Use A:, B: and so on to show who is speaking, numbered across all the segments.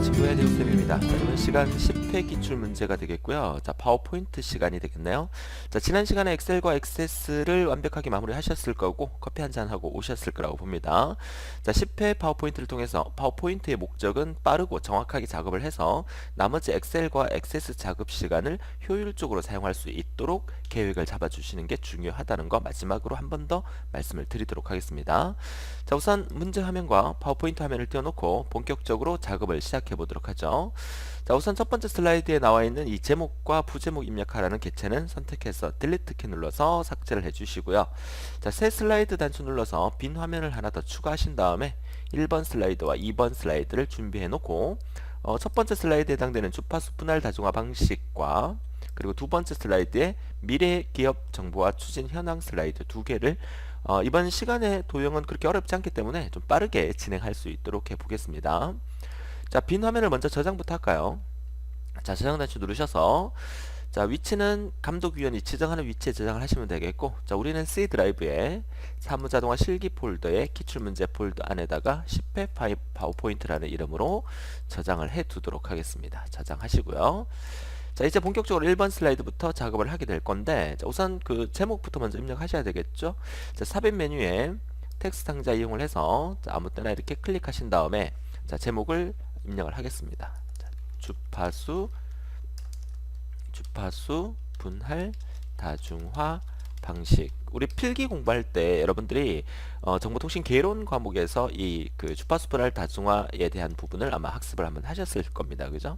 A: 친구의 대우쌤입니다. 이번 시간 10회 기출 문제가 되겠고요. 자, 파워포인트 시간이 되겠네요. 자, 지난 시간에 엑셀과 액세스를 완벽하게 마무리하셨을 거고 커피 한잔 하고 오셨을 거라고 봅니다. 자, 10회 파워포인트를 통해서 파워포인트의 목적은 빠르고 정확하게 작업을 해서 나머지 엑셀과 액세스 작업 시간을 효율적으로 사용할 수 있도록 계획을 잡아주시는 게 중요하다는 거 마지막으로 한 번 더 말씀을 드리도록 하겠습니다. 자, 우선 문제 화면과 파워포인트 화면을 띄워놓고 본격적으로 작업을 시작해 보도록 하죠. 자, 우선 첫 번째 슬라이드에 나와 있는 이 제목과 부제목 입력하라는 개체는 선택해서 딜리트 키 눌러서 삭제를 해주시고요. 자, 새 슬라이드 단추 눌러서 빈 화면을 하나 더 추가하신 다음에 1번 슬라이드와 2번 슬라이드를 준비해 놓고 첫 번째 슬라이드에 해당되는 주파수 분할 다중화 방식과 그리고 두 번째 슬라이드에 미래 기업 정보와 추진 현황 슬라이드 두 개를 이번 시간의 도형은 그렇게 어렵지 않기 때문에 좀 빠르게 진행할 수 있도록 해보겠습니다. 자, 빈 화면을 먼저 저장부터 할까요? 자, 저장 단추 누르셔서 자, 위치는 감독위원이 지정하는 위치에 저장을 하시면 되겠고, 자, 우리는 C 드라이브에 사무자동화 실기 폴더의 기출문제 폴더 안에다가 10회 파워포인트라는 이름으로 저장을 해 두도록 하겠습니다. 저장하시고요. 자, 이제 본격적으로 1번 슬라이드부터 작업을 하게 될 건데, 자, 우선 그 제목부터 먼저 입력하셔야 되겠죠. 자, 삽입 메뉴에 텍스트 상자 이용을 해서 자, 아무 때나 이렇게 클릭하신 다음에 자, 제목을 입력을 하겠습니다. 자, 주파수 분할 다중화 방식. 우리 필기 공부할 때 여러분들이 정보통신 개론 과목에서 이 그 주파수 분할 다중화에 대한 부분을 아마 학습을 한번 하셨을 겁니다. 그죠?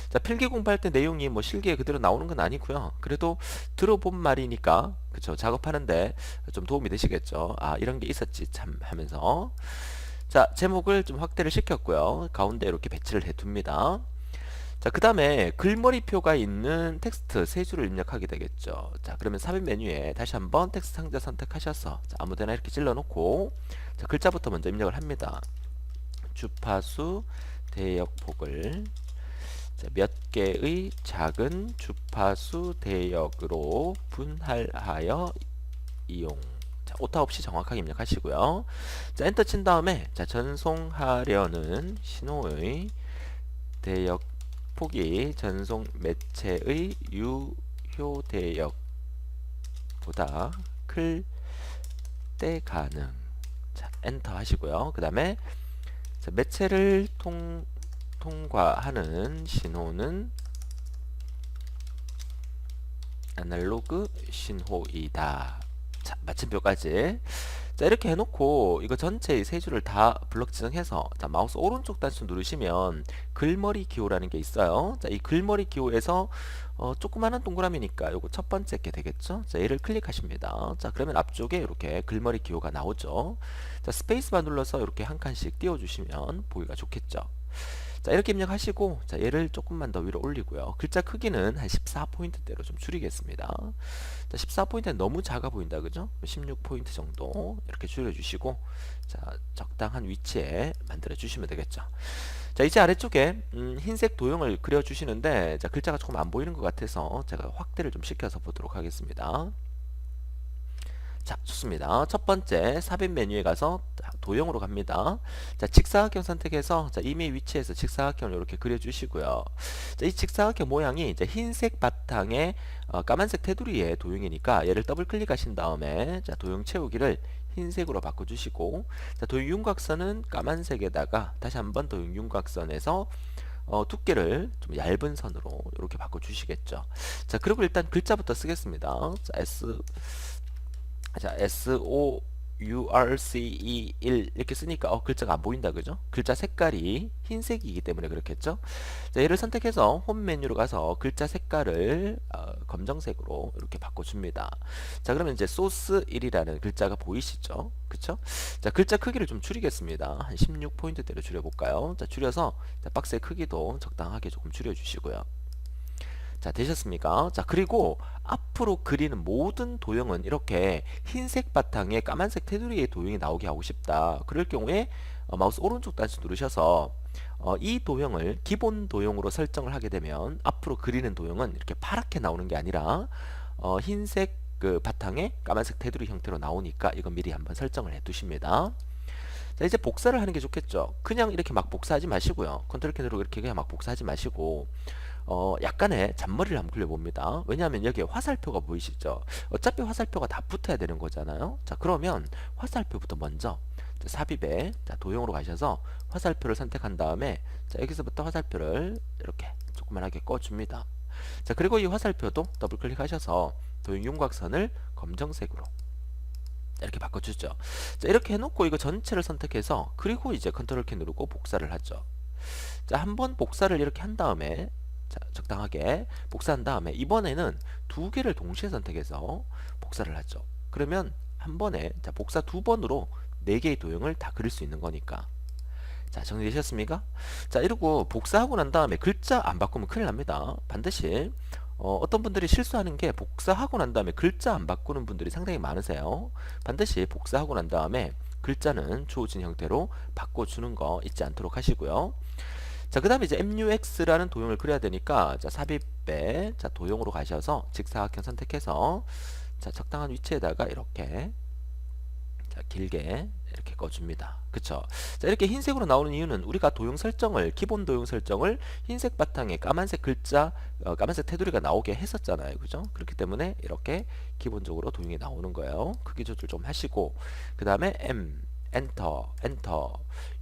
A: 자, 필기 공부할 때 내용이 뭐 실기에 그대로 나오는 건 아니고요. 그래도 들어본 말이니까 그쵸? 작업하는데 좀 도움이 되시겠죠. 아, 이런 게 있었지 참 하면서. 자, 제목을 좀 확대를 시켰고요. 가운데 이렇게 배치를 해 둡니다. 자, 그 다음에 글머리표가 있는 텍스트 세 줄을 입력하게 되겠죠. 자, 그러면 삽입 메뉴에 다시 한번 텍스트 상자 선택하셔서 자, 아무데나 이렇게 찔러 놓고 자, 글자부터 먼저 입력을 합니다. 주파수 대역폭을 자, 몇 개의 작은 주파수 대역으로 분할하여 이용. 자, 오타 없이 정확하게 입력하시고요. 자, 엔터 친 다음에 자, 전송하려는 신호의 대역 폭이 전송 매체의 유효 대역보다 클 때 가능. 자, 엔터 하시고요. 그 다음에 매체를 통과하는 신호는 아날로그 신호이다. 자, 마침표까지. 자, 이렇게 해놓고 이거 전체 세 줄을 다 블럭 지정해서 자, 마우스 오른쪽 단추 누르시면 글머리 기호라는 게 있어요. 자, 이 글머리 기호에서 조그마한 동그라미니까 요거 첫 번째 게 되겠죠. 자, 얘를 클릭하십니다. 자, 그러면 앞쪽에 이렇게 글머리 기호가 나오죠. 자, 스페이스바 눌러서 이렇게 한 칸씩 띄워주시면 보기가 좋겠죠. 자, 이렇게 입력하시고 자, 얘를 조금만 더 위로 올리고요. 글자 크기는 한 14포인트대로 좀 줄이겠습니다. 자, 14포인트는 너무 작아 보인다. 그죠? 16포인트 정도 이렇게 줄여주시고 자, 적당한 위치에 만들어 주시면 되겠죠. 자, 이제 아래쪽에 흰색 도형을 그려주시는데 자, 글자가 조금 안 보이는 것 같아서 제가 확대를 좀 시켜서 보도록 하겠습니다. 자, 좋습니다. 첫 번째 삽입 메뉴에 가서 도형으로 갑니다. 자, 직사각형 선택해서 자, 이미 위치에서 직사각형을 이렇게 그려주시고요. 자, 이 직사각형 모양이 이제 흰색 바탕에 까만색 테두리의 도형이니까 얘를 더블 클릭하신 다음에 자, 도형 채우기를 흰색으로 바꿔주시고 자, 도형 윤곽선은 까만색에다가 다시 한번 도형 윤곽선에서 두께를 좀 얇은 선으로 이렇게 바꿔주시겠죠. 자, 그리고 일단 글자부터 쓰겠습니다. 자, SOURCE1 이렇게 쓰니까 글자가 안 보인다. 그죠? 글자 색깔이 흰색이기 때문에 그렇겠죠? 자, 얘를 선택해서 홈 메뉴로 가서 글자 색깔을 검정색으로 이렇게 바꿔줍니다. 자, 그러면 이제 소스 1이라는 글자가 보이시죠? 그쵸? 자, 글자 크기를 좀 줄이겠습니다. 한 16포인트대로 줄여볼까요? 자, 줄여서 자, 박스의 크기도 적당하게 조금 줄여주시고요. 자, 되셨습니까? 자, 그리고 앞으로 그리는 모든 도형은 이렇게 흰색 바탕에 까만색 테두리의 도형이 나오게 하고 싶다. 그럴 경우에 마우스 오른쪽 단추 누르셔서 이 도형을 기본 도형으로 설정을 하게 되면 앞으로 그리는 도형은 이렇게 파랗게 나오는 게 아니라 흰색 그 바탕에 까만색 테두리 형태로 나오니까 이건 미리 한번 설정을 해 두십니다. 자, 이제 복사를 하는 게 좋겠죠. 그냥 이렇게 막 복사하지 마시고요. 컨트롤 키 누르고 이렇게 그냥 막 복사하지 마시고 약간의 잔머리를 한번 그려봅니다. 왜냐하면 여기에 화살표가 보이시죠? 어차피 화살표가 다 붙어야 되는 거잖아요. 자, 그러면 화살표부터 먼저 자, 삽입에 자, 도형으로 가셔서 화살표를 선택한 다음에 자, 여기서부터 화살표를 이렇게 조그만하게 꺼줍니다. 자, 그리고 이 화살표도 더블 클릭하셔서 도형 윤곽선을 검정색으로 이렇게 바꿔주죠. 자, 이렇게 해놓고 이거 전체를 선택해서 그리고 이제 컨트롤 키 누르고 복사를 하죠. 자, 한번 복사를 이렇게 한 다음에 자, 적당하게 복사한 다음에 이번에는 두 개를 동시에 선택해서 복사를 하죠. 그러면 한 번에 자, 복사 두 번으로 네 개의 도형을 다 그릴 수 있는 거니까. 자, 정리되셨습니까? 자, 이러고 복사하고 난 다음에 글자 안 바꾸면 큰일 납니다. 반드시 어떤 분들이 실수하는 게 복사하고 난 다음에 글자 안 바꾸는 분들이 상당히 많으세요. 반드시 복사하고 난 다음에 글자는 주어진 형태로 바꿔주는 거 잊지 않도록 하시고요. 자, 그 다음에 이제 MUX라는 도형을 그려야 되니까 자, 삽입에 자, 도형으로 가셔서 직사각형 선택해서 자, 적당한 위치에다가 이렇게 자, 길게 이렇게 꺼줍니다. 그쵸? 자, 이렇게 흰색으로 나오는 이유는 우리가 도형 설정을, 기본 도형 설정을 흰색 바탕에 까만색 글자, 까만색 테두리가 나오게 했었잖아요. 그죠? 그렇기 때문에 이렇게 기본적으로 도형이 나오는 거예요. 크기 조절 좀 하시고, 그 다음에 M, 엔터, 엔터,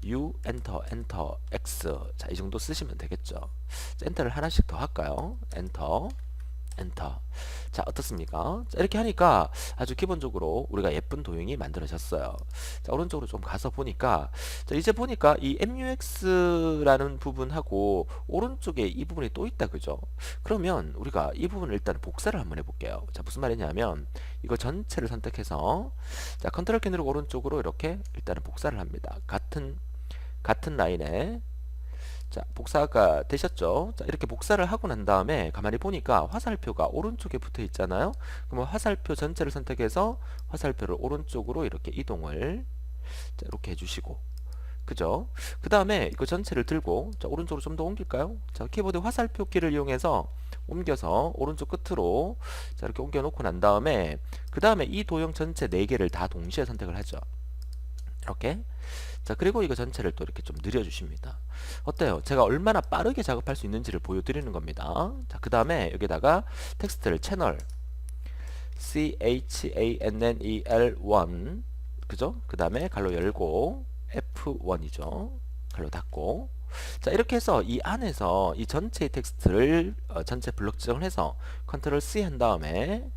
A: U, 엔터, 엔터, X. 자, 이 정도 쓰시면 되겠죠. 자, 엔터를 하나씩 더 할까요? 엔터, 엔터. 자, 어떻습니까? 자, 이렇게 하니까 아주 기본적으로 우리가 예쁜 도형이 만들어졌어요. 자, 오른쪽으로 좀 가서 보니까 자, 이제 보니까 이 MUX라는 부분하고 오른쪽에 이 부분이 또 있다. 그죠? 그러면 우리가 이 부분을 일단 복사를 한번 해볼게요. 자, 무슨 말이냐면 이거 전체를 선택해서 자, 컨트롤 키 누르고 오른쪽으로 이렇게 일단은 복사를 합니다. 같은 라인에 자, 복사가 되셨죠? 자, 이렇게 복사를 하고 난 다음에 가만히 보니까 화살표가 오른쪽에 붙어 있잖아요. 그러면 화살표 전체를 선택해서 화살표를 오른쪽으로 이렇게 이동을 자, 이렇게 해주시고 그죠? 그 다음에 이거 전체를 들고 자, 오른쪽으로 좀 더 옮길까요? 자, 키보드 화살표 키를 이용해서 옮겨서 오른쪽 끝으로 자, 이렇게 옮겨 놓고 난 다음에 그 다음에 이 도형 전체 4개를 다 동시에 선택을 하죠. 이렇게 자, 그리고 이거 전체를 또 이렇게 좀 늘려주십니다. 어때요? 제가 얼마나 빠르게 작업할 수 있는지를 보여드리는 겁니다. 자, 그 다음에 여기다가 텍스트를 채널 CHANNEL1 그죠? 그 다음에 갈로 열고 F1이죠. 갈로 닫고 자, 이렇게 해서 이 안에서 이 전체의 텍스트를 전체 블록 지정을 해서 컨트롤 C 한 다음에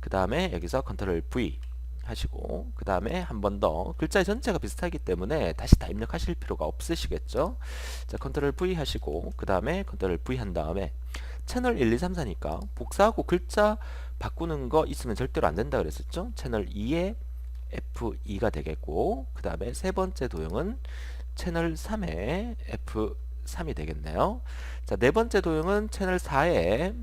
A: 그 다음에 여기서 컨트롤 V 하시고 그 다음에 한 번 더 글자의 전체가 비슷하기 때문에 다시 다 입력하실 필요가 없으시겠죠. 자, 컨트롤 V 하시고 그 다음에 컨트롤 V 한 다음에 채널 1, 2, 3, 4니까 복사하고 글자 바꾸는 거 있으면 절대로 안 된다 그랬었죠. 채널 2에 F2가 되겠고 그 다음에 세 번째 도형은 채널 3에 F3이 되겠네요. 자, 네 번째 도형은 채널 4에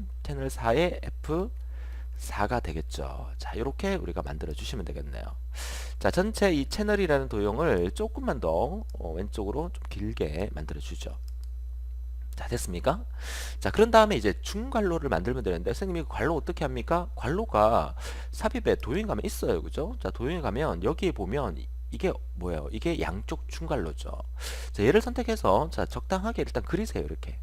A: F4가 되겠죠. 자, 이렇게 우리가 만들어 주시면 되겠네요. 자, 전체 이 채널이라는 도형을 조금만 더 왼쪽으로 좀 길게 만들어 주죠. 자, 됐습니까? 자, 그런 다음에 이제 중괄로를 만들면 되는데 선생님이 괄로 어떻게 합니까? 괄로가 삽입에 도형에 가면 있어요. 그죠? 자, 도형에 가면 여기에 보면 이게 뭐예요? 이게 양쪽 중괄로죠. 자, 얘를 선택해서 자, 적당하게 일단 그리세요. 이렇게.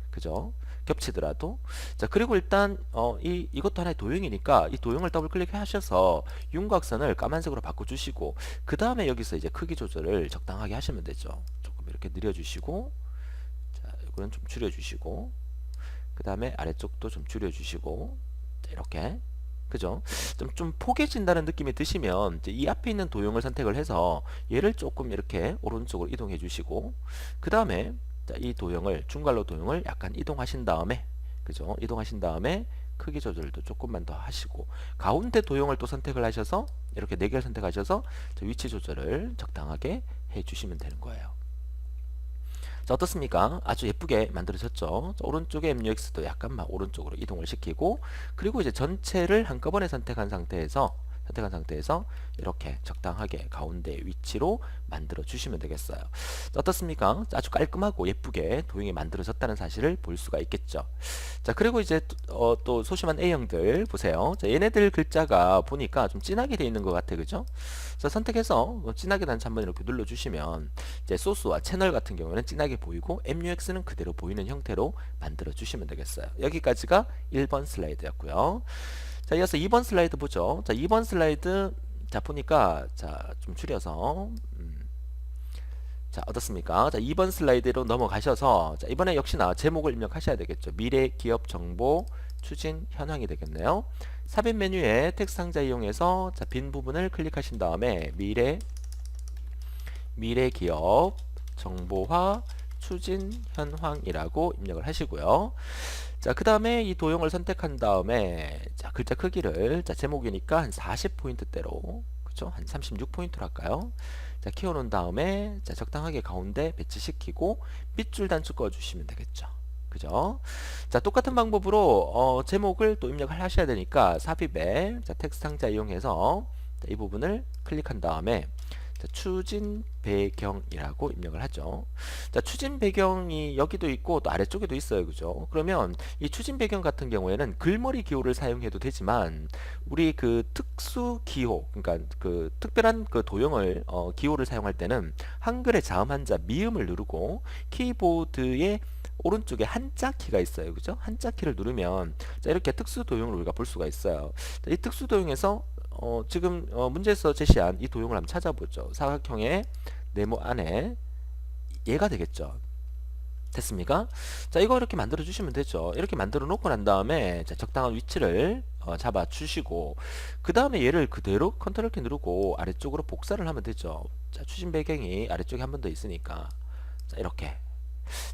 A: 그죠? 겹치더라도 자, 그리고 일단 이것도 하나의 도형이니까 이 도형을 더블 클릭하셔서 윤곽선을 까만색으로 바꿔주시고 그 다음에 여기서 이제 크기 조절을 적당하게 하시면 되죠. 조금 이렇게 늘려주시고 자, 이거는 좀 줄여주시고 그 다음에 아래쪽도 좀 줄여주시고 자, 이렇게 그죠? 좀 포개진다는 느낌이 드시면 이제 이 앞에 있는 도형을 선택을 해서 얘를 조금 이렇게 오른쪽으로 이동해 주시고 그 다음에 자, 이 도형을 중괄로 도형을 약간 이동하신 다음에 그죠? 이동하신 다음에 크기 조절도 조금만 더 하시고 가운데 도형을 또 선택을 하셔서 이렇게 4개를 선택하셔서 위치 조절을 적당하게 해 주시면 되는 거예요. 자, 어떻습니까? 아주 예쁘게 만들어졌죠? 자, 오른쪽에 MUX도 약간 막 오른쪽으로 이동을 시키고 그리고 이제 전체를 한꺼번에 선택한 상태에서 선택한 상태에서 이렇게 적당하게 가운데 위치로 만들어 주시면 되겠어요. 자, 어떻습니까? 아주 깔끔하고 예쁘게 도형이 만들어졌다는 사실을 볼 수가 있겠죠. 자, 그리고 이제 또 소심한 A형들 보세요. 자, 얘네들 글자가 보니까 좀 진하게 돼 있는 것 같아, 그죠? 자, 선택해서 진하게 단추 한번 이렇게 눌러주시면 이제 소스와 채널 같은 경우에는 진하게 보이고 MUX는 그대로 보이는 형태로 만들어 주시면 되겠어요. 여기까지가 1번 슬라이드였고요. 자, 이어서 2번 슬라이드 보죠. 자, 2번 슬라이드 자 보니까 자 좀 줄여서 자 어떻습니까? 자 2번 슬라이드로 넘어가셔서 자 이번에 역시나 제목을 입력하셔야 되겠죠. 미래 기업 정보 추진 현황이 되겠네요. 삽입 메뉴에 텍스트 상자 이용해서 자 빈 부분을 클릭하신 다음에 미래 기업 정보화 추진 현황이라고 입력을 하시고요. 자, 그 다음에 이 도형을 선택한 다음에 자, 글자 크기를 자, 제목이니까 한 40포인트대로 그쵸? 한 36포인트로 할까요? 자, 키워놓은 다음에 자, 적당하게 가운데 배치시키고 밑줄 단추 꺼주시면 되겠죠. 그죠? 자, 똑같은 방법으로 제목을 또 입력을 하셔야 되니까 삽입에 자, 텍스트 상자 이용해서 자, 이 부분을 클릭한 다음에 자, 추진 배경이라고 입력을 하죠. 자, 추진 배경이 여기도 있고 또 아래쪽에도 있어요. 그죠? 그러면 이 추진 배경 같은 경우에는 글머리 기호를 사용해도 되지만 우리 그 특수 기호, 그러니까 그 특별한 그 도형을 기호를 사용할 때는 한글의 자음 한자 미음을 누르고 키보드의 오른쪽에 한자 키가 있어요. 그죠? 한자 키를 누르면 자, 이렇게 특수 도형을 우리가 볼 수가 있어요. 자, 이 특수 도형에서 지금 문제에서 제시한 이 도형을 한번 찾아보죠. 사각형의 네모 안에 얘가 되겠죠. 됐습니까? 자, 이거 이렇게 만들어 주시면 되죠. 이렇게 만들어 놓고 난 다음에 자, 적당한 위치를 잡아 주시고 그 다음에 얘를 그대로 컨트롤 키 누르고 아래쪽으로 복사를 하면 되죠. 자, 추진 배경이 아래쪽에 한 번 더 있으니까 자, 이렇게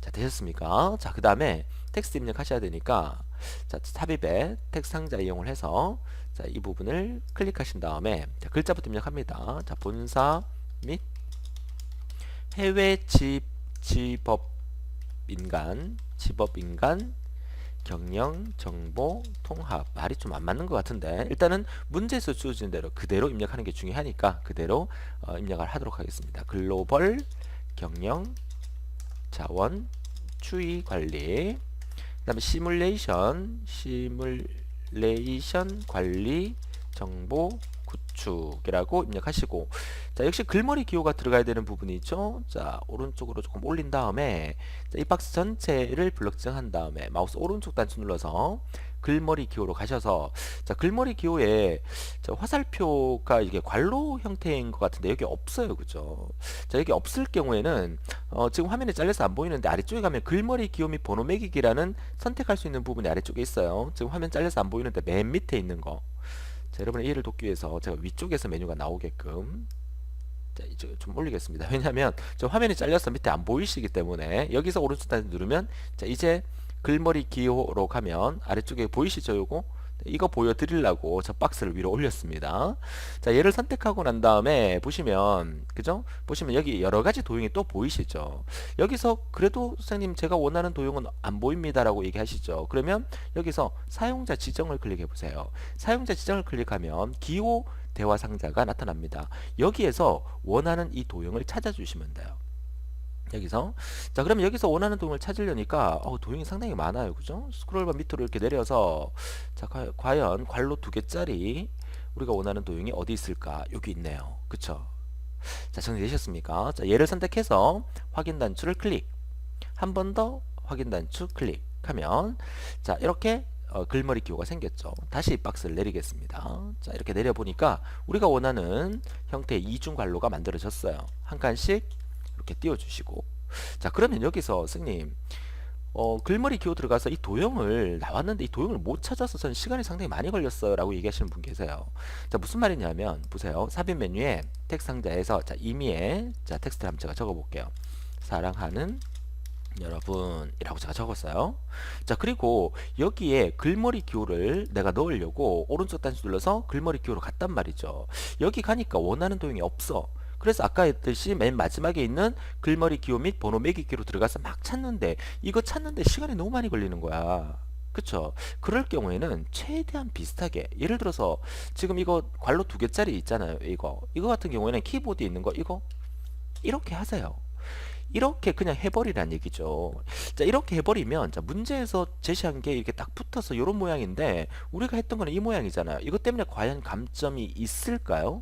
A: 자, 되셨습니까? 자, 그 다음에 텍스트 입력하셔야 되니까 자, 삽입에 텍스트 상자 이용을 해서 자, 이 부분을 클릭하신 다음에 자, 글자부터 입력합니다. 자, 본사 및 해외 집업인간 경영 정보 통합 말이 좀 안 맞는 것 같은데 일단은 문제에서 주어진 대로 그대로 입력하는 게 중요하니까 그대로 입력을 하도록 하겠습니다. 글로벌 경영 자원 추이 관리 그 다음에 시뮬레이션 관리 정보 구축이라고 입력하시고 자 역시 글머리 기호가 들어가야 되는 부분이죠. 자 오른쪽으로 조금 올린 다음에 자, 이 박스 전체를 블럭 지정한 다음에 마우스 오른쪽 단추 눌러서 글머리 기호로 가셔서 자 글머리 기호에 자, 화살표가 이게 괄로 형태인 것 같은데 여기 없어요. 그죠? 자 여기 없을 경우에는 지금 화면에 잘려서 안 보이는데 아래쪽에 가면 글머리 기호 및 번호 매기기라는 선택할 수 있는 부분이 아래쪽에 있어요. 지금 화면 잘려서 안 보이는데 맨 밑에 있는 거 자, 여러분의 이해를 돕기 위해서 제가 위쪽에서 메뉴가 나오게끔 자, 이제 좀 올리겠습니다. 왜냐하면 저 화면이 잘려서 밑에 안 보이시기 때문에 여기서 오른쪽 단추 누르면 자, 이제 글머리 기호로 가면 아래쪽에 보이시죠? 요거 이거 보여드리려고 저 박스를 위로 올렸습니다. 자, 얘를 선택하고 난 다음에 보시면 그죠? 보시면 여기 여러 가지 도형이 또 보이시죠? 여기서 그래도 선생님 제가 원하는 도형은 안 보입니다라고 얘기하시죠? 그러면 여기서 사용자 지정을 클릭해 보세요. 사용자 지정을 클릭하면 기호 대화 상자가 나타납니다. 여기에서 원하는 이 도형을 찾아주시면 돼요. 여기서 자 그러면 여기서 원하는 도형을 찾으려니까 도형이 상당히 많아요. 그죠? 스크롤바 밑으로 이렇게 내려서 자 과연 괄로 2개짜리 우리가 원하는 도형이 어디 있을까? 여기 있네요. 그쵸? 자 정리되셨습니까? 자 얘를 선택해서 확인 단추를 클릭 한 번 더 확인 단추 클릭하면 자 이렇게 글머리 기호가 생겼죠. 다시 박스를 내리겠습니다. 자 이렇게 내려보니까 우리가 원하는 형태의 이중 괄로가 만들어졌어요. 한 칸씩 이렇게 띄워주시고 자 그러면 여기서 스님 글머리 기호 들어가서 이 도형을 나왔는데 이 도형을 못 찾아서 저는 시간이 상당히 많이 걸렸어요 라고 얘기하시는 분 계세요. 자 무슨 말이냐면 보세요. 삽입 메뉴에 텍스트 상자에서 자 임의의 자 텍스트를 한번 제가 적어 볼게요. 사랑하는 여러분이라고 제가 적었어요. 자 그리고 여기에 글머리 기호를 내가 넣으려고 오른쪽 단추 눌러서 글머리 기호로 갔단 말이죠. 여기 가니까 원하는 도형이 없어. 그래서 아까 했듯이 맨 마지막에 있는 글머리 기호 및 번호 매기기로 들어가서 막 찾는데 이거 찾는데 시간이 너무 많이 걸리는 거야. 그쵸? 그럴 경우에는 최대한 비슷하게 예를 들어서 지금 이거 괄호 2개짜리 있잖아요. 이거 같은 경우에는 키보드에 있는 거 이거 이렇게 하세요. 이렇게 그냥 해버리란 얘기죠. 자, 이렇게 해버리면, 자, 문제에서 제시한 게 이렇게 딱 붙어서 이런 모양인데, 우리가 했던 거는 이 모양이잖아요. 이것 때문에 과연 감점이 있을까요?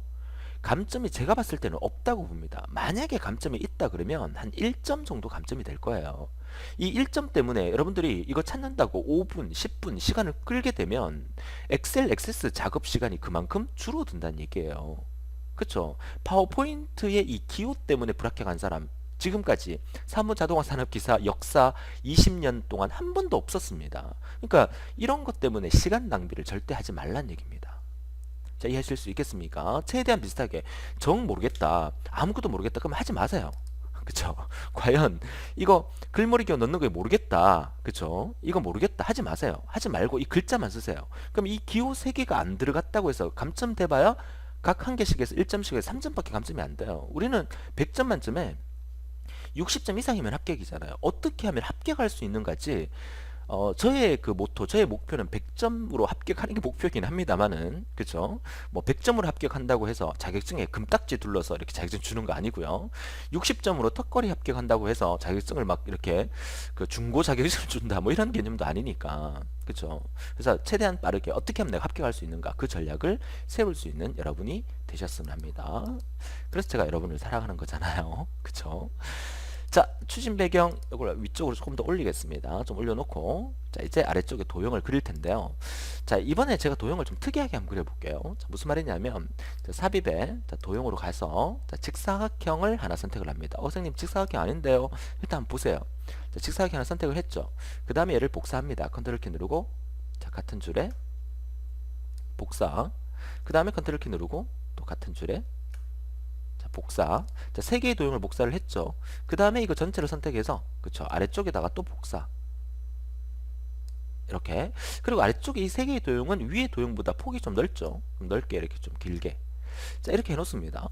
A: 감점이 제가 봤을 때는 없다고 봅니다. 만약에 감점이 있다 그러면 한 1점 정도 감점이 될 거예요. 이 1점 때문에 여러분들이 이거 찾는다고 5분, 10분 시간을 끌게 되면 엑셀 액세스 작업 시간이 그만큼 줄어든다는 얘기예요. 그쵸? 파워포인트의 이 기호 때문에 불합격한 사람 지금까지 사무자동화 산업기사 역사 20년 동안 한 번도 없었습니다. 그러니까 이런 것 때문에 시간 낭비를 절대 하지 말란 얘기입니다. 자, 이해하실 수 있겠습니까? 최대한 비슷하게 정 모르겠다, 아무것도 모르겠다 그러면 하지 마세요. 그쵸? 과연 이거 글머리 기호 넣는 거 모르겠다, 그쵸? 이거 모르겠다 하지 마세요. 하지 말고 이 글자만 쓰세요. 그럼 이 기호 3개가 안 들어갔다고 해서 감점 돼봐야 각 한 개씩에서 1점씩에서 3점밖에 감점이 안 돼요. 우리는 100점 만점에 60점 이상이면 합격이잖아요. 어떻게 하면 합격할 수 있는가지. 저의 그 모토, 저의 목표는 100점으로 합격하는 게 목표이긴 합니다만은, 그쵸? 뭐 100점으로 합격한다고 해서 자격증에 금딱지 둘러서 이렇게 자격증 주는 거 아니고요. 60점으로 턱걸이 합격한다고 해서 자격증을 막 이렇게 그 중고 자격증을 준다, 뭐 이런 개념도 아니니까, 그쵸? 그래서 최대한 빠르게 어떻게 하면 내가 합격할 수 있는가, 그 전략을 세울 수 있는 여러분이 되셨으면 합니다. 그래서 제가 여러분을 사랑하는 거잖아요. 그쵸? 자, 추진 배경 이걸 위쪽으로 조금 더 올리겠습니다. 좀 올려놓고, 자, 이제 아래쪽에 도형을 그릴 텐데요. 자, 이번에 제가 도형을 좀 특이하게 한번 그려볼게요. 자, 무슨 말이냐면, 자, 삽입에 자, 도형으로 가서 자, 직사각형을 하나 선택을 합니다. 선생님 직사각형 아닌데요. 일단 한번 보세요. 자, 직사각형 하나 선택을 했죠. 그 다음에 얘를 복사합니다. 컨트롤 키 누르고, 자, 같은 줄에 복사. 그 다음에 컨트롤 키 누르고 또 같은 줄에 복사. 자, 세 개의 도형을 복사를 했죠. 그 다음에 이거 전체를 선택해서, 그쵸, 아래쪽에다가 또 복사. 이렇게. 그리고 아래쪽에 이 세 개의 도형은 위의 도형보다 폭이 좀 넓죠. 좀 넓게 이렇게 좀 길게. 자, 이렇게 해놓습니다.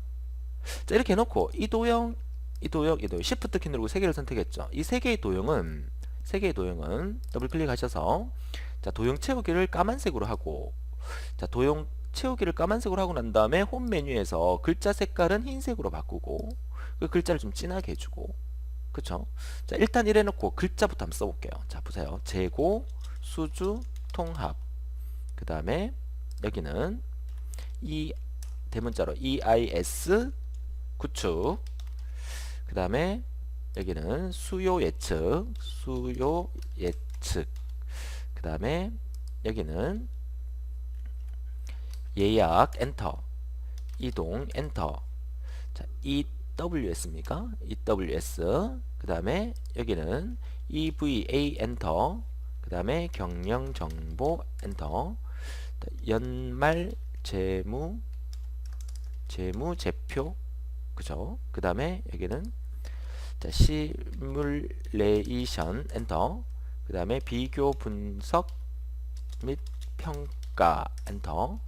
A: 자, 이렇게 해놓고 이 도형, 이 도형, 이 도형, Shift 키 누르고 세 개를 선택했죠. 이 세 개의 도형은 더블 클릭하셔서, 자, 도형 채우기를 까만색으로 하고, 자, 도형 채우기를 까만색으로 하고 난 다음에 홈 메뉴에서 글자 색깔은 흰색으로 바꾸고, 그 글자를 좀 진하게 해주고, 그쵸? 자, 일단 이래 놓고 글자부터 한번 써볼게요. 자, 보세요. 재고, 수주, 통합. 그 다음에 여기는 이 대문자로 EIS 구축. 그 다음에 여기는 수요 예측, 수요 예측. 그 다음에 여기는 예약 엔터, 이동 엔터. 자, EWS입니까? EWS. 그 다음에 여기는 EVA 엔터. 그 다음에 경영 정보 엔터. 연말 재무 제표, 그죠? 그 다음에 여기는 자, 시뮬레이션 엔터. 그 다음에 비교 분석 및 평가 엔터.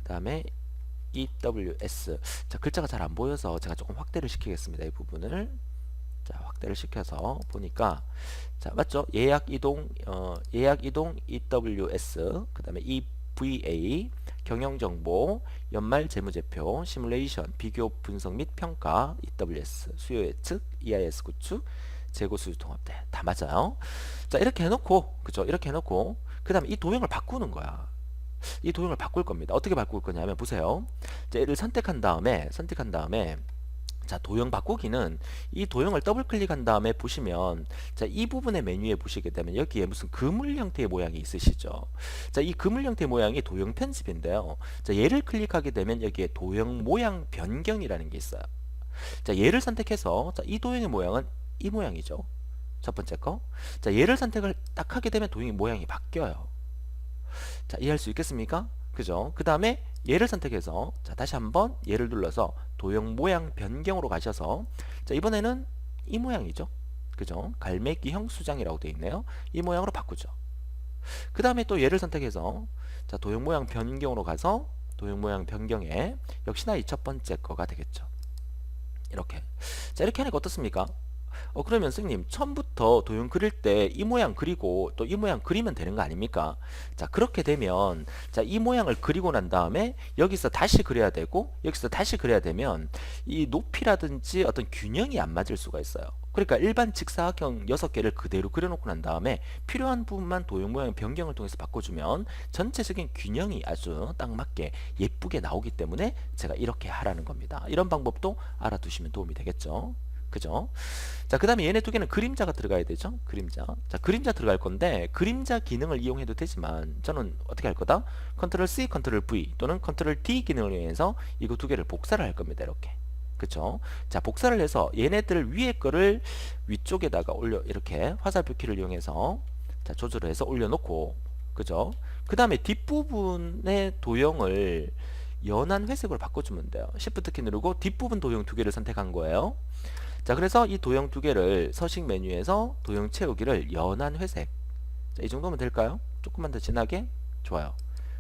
A: 그 다음에 EWS. 자, 글자가 잘 안 보여서 제가 조금 확대를 시키겠습니다. 이 부분을. 자, 확대를 시켜서 보니까, 자, 맞죠? 예약 이동 EWS. 그 다음에 EVA 경영 정보, 연말 재무제표, 시뮬레이션 비교 분석 및 평가, EWS 수요 예측, EIS 구축, 재고 수주 통합대. 다 맞아요. 자, 이렇게 해놓고, 그죠? 이렇게 해놓고, 그 다음에 이 도형을 바꾸는 거야. 이 도형을 바꿀 겁니다. 어떻게 바꿀 거냐면, 보세요. 자, 얘를 선택한 다음에 자, 도형 바꾸기는 이 도형을 더블 클릭한 다음에 보시면, 자, 이 부분의 메뉴에 보시게 되면 여기에 무슨 그물 형태의 모양이 있으시죠. 자, 이 그물 형태의 모양이 도형 편집인데요. 자, 얘를 클릭하게 되면 여기에 도형 모양 변경이라는 게 있어요. 자, 얘를 선택해서, 자, 이 도형의 모양은 이 모양이죠. 첫 번째 거. 자, 얘를 선택을 딱 하게 되면 도형의 모양이 바뀌어요. 자, 이해할 수 있겠습니까? 그죠? 그 다음에 얘를 선택해서, 자, 다시 한번 얘를 눌러서 도형 모양 변경으로 가셔서, 자, 이번에는 이 모양이죠. 그죠? 갈매기형 수장이라고 되어 있네요. 이 모양으로 바꾸죠. 그 다음에 또 얘를 선택해서, 자, 도형 모양 변경으로 가서 도형 모양 변경에 역시나 이 첫 번째 거가 되겠죠. 이렇게. 자, 이렇게 하니까 어떻습니까? 그러면 선생님 처음부터 도형 그릴 때 이 모양 그리고 또 이 모양 그리면 되는 거 아닙니까? 자, 그렇게 되면 자, 이 모양을 그리고 난 다음에 여기서 다시 그려야 되고 여기서 다시 그려야 되면 이 높이라든지 어떤 균형이 안 맞을 수가 있어요. 그러니까 일반 직사각형 6개를 그대로 그려놓고 난 다음에 필요한 부분만 도형 모양 변경을 통해서 바꿔주면 전체적인 균형이 아주 딱 맞게 예쁘게 나오기 때문에 제가 이렇게 하라는 겁니다. 이런 방법도 알아두시면 도움이 되겠죠. 그죠? 자, 그 다음에 얘네 두 개는 그림자가 들어가야 되죠. 그림자. 자, 그림자 들어갈 건데 그림자 기능을 이용해도 되지만 저는 어떻게 할 거다? 컨트롤 C, 컨트롤 V 또는 컨트롤 D 기능을 이용해서 이거 두 개를 복사를 할 겁니다. 이렇게. 그쵸? 자, 복사를 해서 얘네들 위에 거를 위쪽에다가 올려 이렇게 화살표 키를 이용해서 자, 조절을 해서 올려놓고 그죠? 그 다음에 뒷부분의 도형을 연한 회색으로 바꿔주면 돼요. Shift 키 누르고 뒷부분 도형 두 개를 선택한 거예요. 자, 그래서 이 도형 두 개를 서식 메뉴에서 도형 채우기를 연한 회색. 자, 이 정도면 될까요? 조금만 더 진하게? 좋아요.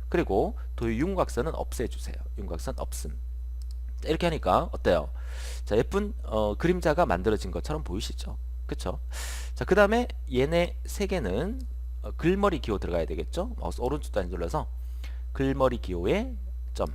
A: 그리고 도형 윤곽선은 없애주세요. 윤곽선 없음. 자, 이렇게 하니까 어때요? 자, 예쁜 그림자가 만들어진 것처럼 보이시죠? 그쵸? 자, 그 다음에 얘네 세 개는 글머리 기호 들어가야 되겠죠? 마우스 오른쪽 단위 눌러서 글머리 기호에 점.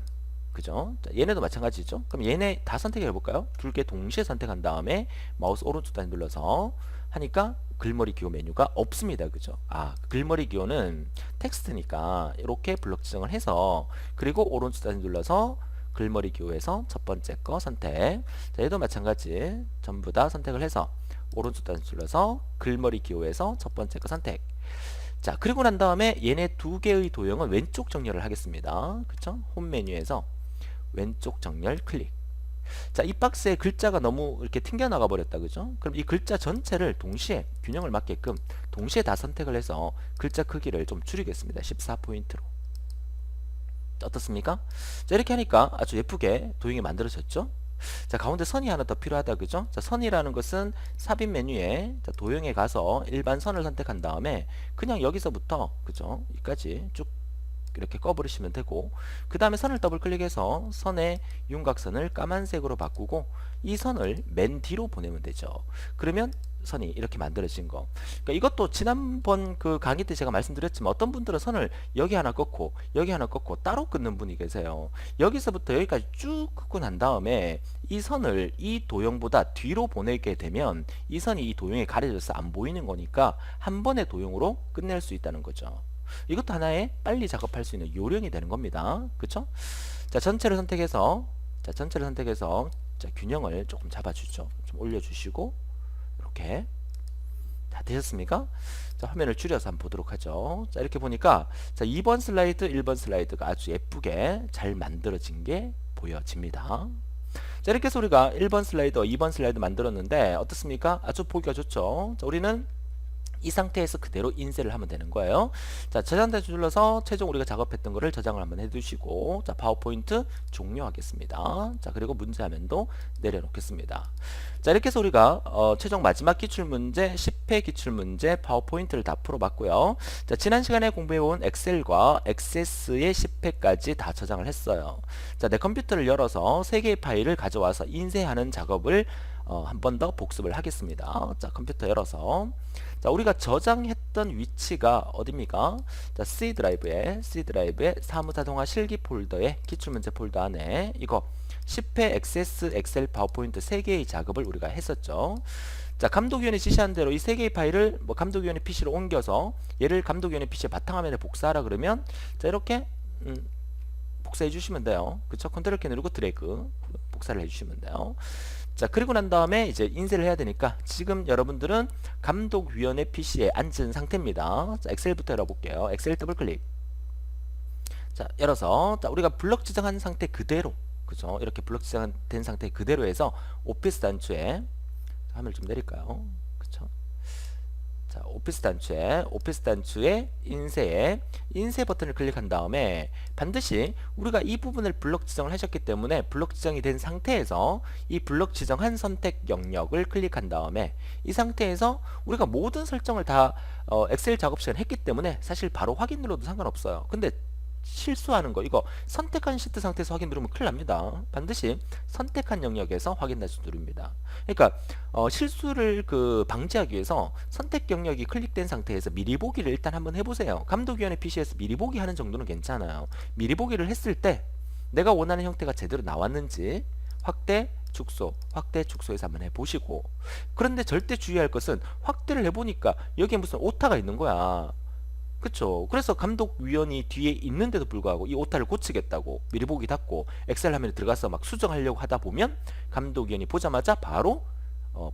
A: 그죠? 자, 얘네도 마찬가지죠? 그럼 얘네 다 선택해 볼까요? 두 개 동시에 선택한 다음에 마우스 오른쪽 단위 눌러서 하니까 글머리 기호 메뉴가 없습니다. 그죠? 아, 글머리 기호는 텍스트니까 이렇게 블록 지정을 해서 그리고 오른쪽 단위 눌러서 글머리 기호에서 첫 번째 거 선택. 자, 얘도 마찬가지 전부 다 선택을 해서 오른쪽 단위 눌러서 글머리 기호에서 첫 번째 거 선택. 자, 그리고 난 다음에 얘네 두 개의 도형은 왼쪽 정렬을 하겠습니다. 그쵸? 홈 메뉴에서 왼쪽 정렬 클릭. 자, 이 박스에 글자가 너무 이렇게 튕겨나가 버렸다. 그죠? 그럼 이 글자 전체를 동시에 균형을 맞게끔 동시에 다 선택을 해서 글자 크기를 좀 줄이겠습니다. 14포인트로. 어떻습니까? 자, 이렇게 하니까 아주 예쁘게 도형이 만들어졌죠? 자, 가운데 선이 하나 더 필요하다. 그죠? 자, 선이라는 것은 삽입 메뉴에 자, 도형에 가서 일반 선을 선택한 다음에 그냥 여기서부터 그죠? 여기까지 쭉 이렇게 꺼버리시면 되고 그 다음에 선을 더블 클릭해서 선의 윤곽선을 까만색으로 바꾸고 이 선을 맨 뒤로 보내면 되죠. 그러면 선이 이렇게 만들어진 거. 그러니까 이것도 지난번 그 강의 때 제가 말씀드렸지만 어떤 분들은 선을 여기 하나 꺾고 여기 하나 꺾고 따로 끊는 분이 계세요. 여기서부터 여기까지 쭉 긋고 난 다음에 이 선을 이 도형보다 뒤로 보내게 되면 이 선이 이 도형에 가려져서 안 보이는 거니까 한 번의 도형으로 끝낼 수 있다는 거죠. 이것도 하나의 빨리 작업할 수 있는 요령이 되는 겁니다. 그쵸? 자, 전체를 선택해서 자, 균형을 조금 잡아주죠. 좀 올려주시고 이렇게 다 되셨습니까? 자, 화면을 줄여서 한번 보도록 하죠. 자, 이렇게 보니까 자, 2번 슬라이드, 1번 슬라이드가 아주 예쁘게 잘 만들어진 게 보여집니다. 자, 이렇게 해서 우리가 1번 슬라이드, 2번 슬라이드 만들었는데 어떻습니까? 아주 보기가 좋죠. 자, 우리는 이 상태에서 그대로 인쇄를 하면 되는 거예요. 자, 저장대 눌러서 최종 우리가 작업했던 거를 저장을 한번 해두시고 자, 파워포인트 종료하겠습니다. 자, 그리고 문제 화면도 내려놓겠습니다. 자, 이렇게 해서 우리가 최종 마지막 기출문제 10회 기출문제 파워포인트를 다 풀어봤고요. 자, 지난 시간에 공부해온 엑셀과 액세스의 10회까지 다 저장을 했어요. 자, 내 컴퓨터를 열어서 3개의 파일을 가져와서 인쇄하는 작업을 한 번 더 복습을 하겠습니다. 자, 컴퓨터 열어서 자, 우리가 저장했던 위치가 어디입니까? 자, C 드라이브에 사무자동화 실기 폴더에 기출문제 폴더 안에 이거 10회 액세스 엑셀 파워포인트 3개의 작업을 우리가 했었죠. 자, 감독위원이 지시한 대로 이 3개의 파일을 뭐 감독위원의 PC로 옮겨서 얘를 감독위원의 PC 바탕화면에 복사하라 그러면 자, 이렇게 복사해 주시면 돼요. 그쵸? 컨트롤 키 누르고 드래그 복사를 해 주시면 돼요. 자, 그리고 난 다음에 이제 인쇄를 해야 되니까 지금 여러분들은 감독위원회 PC에 앉은 상태입니다. 자, 엑셀부터 열어볼게요. 엑셀 더블 클릭. 자, 열어서 자, 우리가 블럭 지정한 상태 그대로 그죠? 이렇게 블럭 지정된 상태 그대로 해서 오피스 단추에 화면을 좀 내릴까요? 그쵸? 자, 오피스 단추에 인쇄에 인쇄 버튼을 클릭한 다음에 반드시 우리가 이 부분을 블럭 지정을 하셨기 때문에 블럭 지정이 된 상태에서 이 블럭 지정한 선택 영역을 클릭한 다음에 이 상태에서 우리가 모든 설정을 다 엑셀 작업 시간 했기 때문에 사실 바로 확인 눌러도 상관없어요. 근데 실수하는 거 이거 선택한 시트 상태에서 확인 누르면 큰일 납니다. 반드시 선택한 영역에서 확인 단수 누릅니다. 그러니까 실수를 방지하기 위해서 선택 영역이 클릭된 상태에서 미리 보기를 일단 한번 해보세요. 감독위원회 PC에서 미리 보기 하는 정도는 괜찮아요. 미리 보기를 했을 때 내가 원하는 형태가 제대로 나왔는지 확대, 축소에서 한번 해보시고, 그런데 절대 주의할 것은 확대를 해보니까 여기에 무슨 오타가 있는 거야. 그쵸? 그래서 감독위원이 뒤에 있는데도 불구하고 이 오타를 고치겠다고 미리 보기 닫고 엑셀 화면에 들어가서 막 수정하려고 하다 보면 감독위원이 보자마자 바로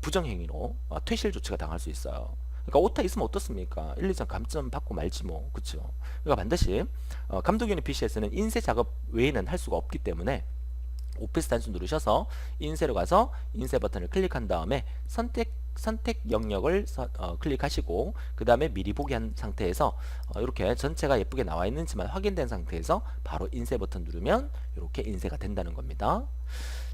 A: 부정행위로 퇴실 조치가 당할 수 있어요. 그러니까 오타 있으면 어떻습니까? 1, 2점 감점 받고 말지 뭐. 그쵸? 그러니까 반드시 감독위원회 PC에서는 인쇄 작업 외에는 할 수가 없기 때문에 오피스 단수 누르셔서 인쇄로 가서 인쇄 버튼을 클릭한 다음에 선택 영역을 클릭하시고 그 다음에 미리 보기 한 상태에서 이렇게 전체가 예쁘게 나와 있는지만 확인된 상태에서 바로 인쇄 버튼 누르면 이렇게 인쇄가 된다는 겁니다.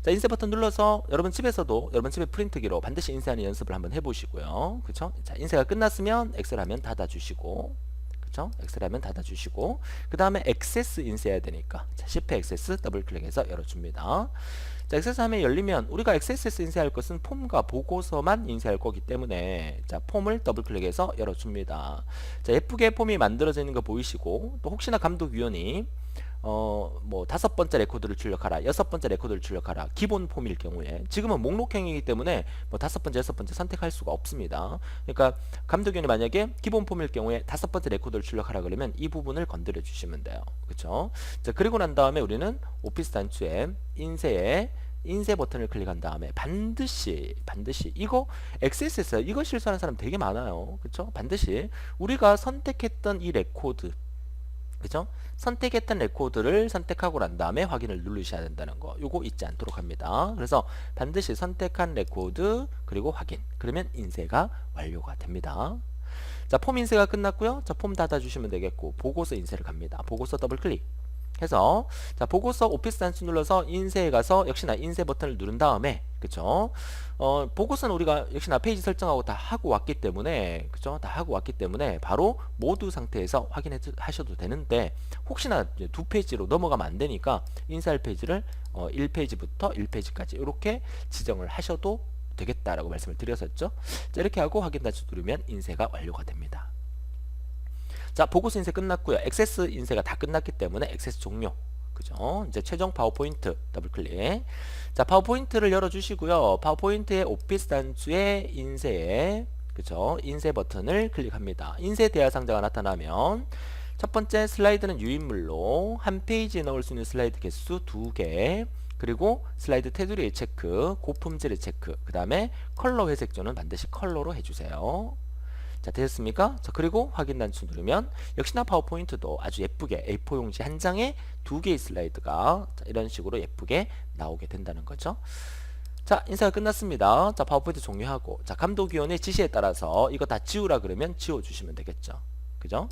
A: 자, 인쇄 버튼 눌러서 여러분 집에서도 여러분 집에 프린트기로 반드시 인쇄하는 연습을 한번 해보시고요. 그쵸? 자, 인쇄가 끝났으면 엑셀 화면 닫아주시고, 그쵸? 엑셀 화면 닫아주시고, 그 다음에 액세스 인쇄해야 되니까 자, Shift 액세스 더블 클릭해서 열어줍니다. 자, 액세스 화면이 열리면 우리가 액세스에서 인쇄할 것은 폼과 보고서만 인쇄할 거기 때문에 자, 폼을 더블 클릭해서 열어줍니다. 자, 예쁘게 폼이 만들어져 있는 거 보이시고, 또 혹시나 감독위원이 뭐 5번째 레코드를 출력하라, 6번째 레코드를 출력하라, 기본 폼일 경우에 지금은 목록형이기 때문에 뭐 5번째, 6번째 선택할 수가 없습니다. 그러니까 감독위원이 만약에 기본 폼일 경우에 5번째 레코드를 출력하라 그러면 이 부분을 건드려 주시면 돼요. 그쵸? 자, 그리고 난 다음에 우리는 오피스 단추에 인쇄 버튼을 클릭한 다음에 반드시 이거 XS에서 이거 실수하는 사람 되게 많아요. 그쵸? 반드시 우리가 선택했던 이 레코드, 그죠? 선택했던 레코드를 선택하고 난 다음에 확인을 누르셔야 된다는 거, 요거 잊지 않도록 합니다. 그래서 반드시 선택한 레코드 그리고 확인, 그러면 인쇄가 완료가 됩니다. 자, 폼 인쇄가 끝났고요. 자, 폼 닫아주시면 되겠고, 보고서 인쇄를 갑니다. 보고서 더블 클릭 해서 자, 보고서 오피스 단수 눌러서 인쇄에 가서 역시나 인쇄 버튼을 누른 다음에, 그쵸? 보고서는 우리가 역시나 페이지 설정하고 다 하고 왔기 때문에, 그쵸? 다 하고 왔기 때문에 바로 모두 상태에서 확인해 하셔도 되는데, 혹시나 2페이지로 넘어가면 안 되니까 인쇄할 페이지를 1페이지부터 1페이지까지 이렇게 지정을 하셔도 되겠다라고 말씀을 드렸었죠. 자, 이렇게 하고 확인 단수 누르면 인쇄가 완료가 됩니다. 자, 보고서 인쇄 끝났고요. 액세스 인쇄가 다 끝났기 때문에 액세스 종료. 그죠? 이제 최종 파워포인트 더블 클릭. 자, 파워포인트를 열어주시고요. 파워포인트의 오피스 단추의 인쇄에, 그죠? 인쇄 버튼을 클릭합니다. 인쇄 대화 상자가 나타나면 첫 번째 슬라이드는 유인물로 한 페이지에 넣을 수 있는 슬라이드 개수 2개, 그리고 슬라이드 테두리의 체크, 고품질의 체크, 그 다음에 컬러 회색조는 반드시 컬러로 해주세요. 자, 되셨습니까? 자, 그리고 확인 단추 누르면 역시나 파워포인트도 아주 예쁘게 A4 용지 한 장에 2개의 슬라이드가 이런 식으로 예쁘게 나오게 된다는 거죠. 자, 인쇄가 끝났습니다. 자, 파워포인트 종료하고, 자, 감독위원의 지시에 따라서 이거 다 지우라 그러면 지워주시면 되겠죠. 그죠?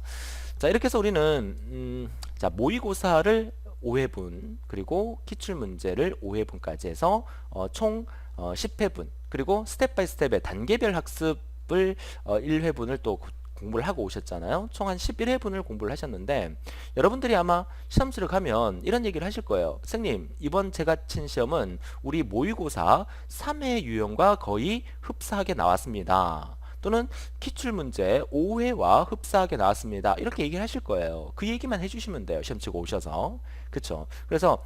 A: 자, 이렇게 해서 우리는 자, 모의고사를 5회분, 그리고 기출문제를 5회분까지 해서 총 10회분, 그리고 스텝 바이 스텝의 단계별 학습을 1회분을 또 공부를 하고 오셨잖아요. 총 한 11회분을 공부를 하셨는데, 여러분들이 아마 시험지를 가면 이런 얘기를 하실 거예요. 선생님, 이번 제가 친 시험은 우리 모의고사 3회 유형과 거의 흡사하게 나왔습니다. 또는 기출문제 5회와 흡사하게 나왔습니다. 이렇게 얘기를 하실 거예요. 그 얘기만 해주시면 돼요. 시험 치고 오셔서. 그쵸? 그래서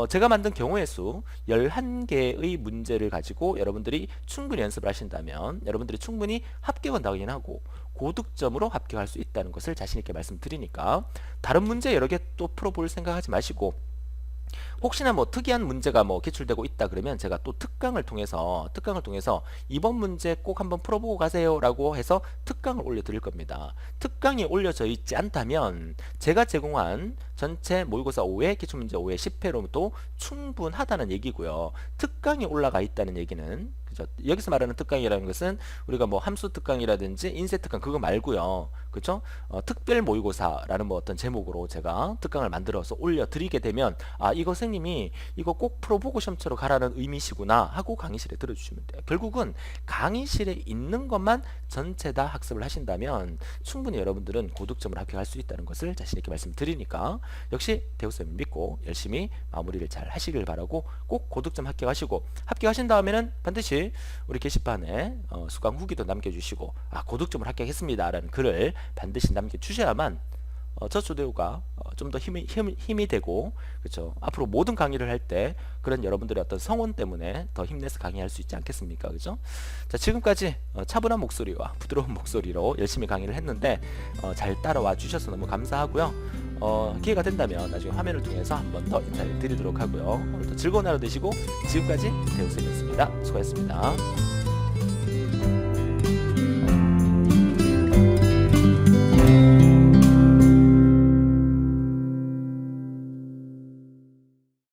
A: 제가 만든 경우의 수 11개의 문제를 가지고 여러분들이 충분히 연습을 하신다면 여러분들이 충분히 합격은 당연히 하고 고득점으로 합격할 수 있다는 것을 자신있게 말씀드리니까, 다른 문제 여러 개 또 풀어볼 생각하지 마시고, 혹시나 뭐 특이한 문제가 뭐 기출되고 있다 그러면 제가 또 특강을 통해서 이번 문제 꼭 한번 풀어보고 가세요 라고 해서 특강을 올려드릴 겁니다. 특강이 올려져 있지 않다면 제가 제공한 전체 모의고사 5회, 기출문제 5회 10회로도 충분하다는 얘기고요. 특강이 올라가 있다는 얘기는, 그죠? 여기서 말하는 특강이라는 것은 우리가 뭐 함수 특강이라든지 인쇄 특강 그거 말고요. 그죠? 특별 모의고사라는 뭐 어떤 제목으로 제가 특강을 만들어서 올려드리게 되면 아, 이거 선생님이 이거 꼭 풀어보고 시험처럼 가라는 의미시구나 하고 강의실에 들어주시면 돼요. 결국은 강의실에 있는 것만 전체 다 학습을 하신다면 충분히 여러분들은 고득점을 합격할 수 있다는 것을 자신 있게 말씀드리니까 역시 대우쌤을 믿고 열심히 마무리를 잘 하시길 바라고 꼭 고득점 합격하시고 합격하신 다음에는 반드시 우리 게시판에 수강 후기도 남겨주시고 아, 고득점을 합격했습니다 라는 글을 반드시 남겨주셔야만 저조대우가 좀 더 힘이 되고 그렇죠. 앞으로 모든 강의를 할 때 그런 여러분들의 어떤 성원 때문에 더 힘내서 강의할 수 있지 않겠습니까? 그죠? 자, 지금까지 차분한 목소리와 부드러운 목소리로 열심히 강의를 했는데 잘 따라와 주셔서 너무 감사하고요. 기회가 된다면 나중에 화면을 통해서 한 번 더 인사를 드리도록 하고요. 오늘도 즐거운 하루 되시고 지금까지 대우쌤이었습니다. 수고하셨습니다.